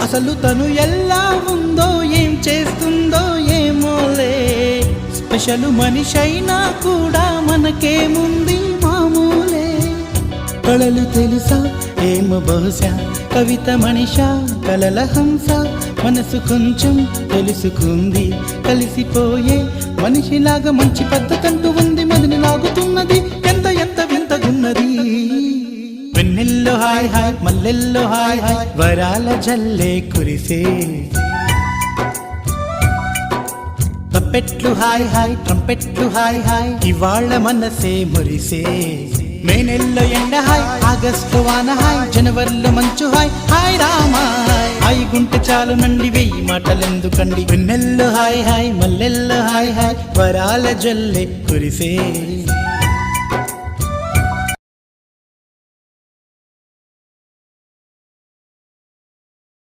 అసలు తను ఎలా ఉందో ఏం చేస్తుందో ఏమోలే, స్పెషల్ మనిషైనా కూడా మనకేముంది మామూలే. కళలు తెలుసా ఏమో బహుశా, కవిత మనిషా కలల హంస, మనసు కొంచెం తెలుసుకుంది కలిసిపోయే మనిషిలాగా, మంచి పద్ధతంటూ ఉంది మదిని లాగుతున్నది, ఎంత ఎంత వింతగున్నది. వెన్నెల్లో హాయ్ హాయ్ మల్లెల్లో హాయ్ హాయ్, వరాల జల్లే కురిసే. తప్పెట్లు హాయ్ హాయ్ ట్రంపెట్లు హాయ్ హాయ్, ఇవాళ మనసే మురిసే. మే నెలలో ఎండ హాయ్, ఆగస్టు వాన హాయ్, జనవరిలో మంచు హాయ్, హాయ్ రామా హాయ్ గుంటె చాలు నండి వెయ్యి మాటలెందుకండి. వెన్నెల్లో హాయ్ హాయ్ మల్లెల్లో హాయ్ హాయ్, వరాల జల్లే కురిసే.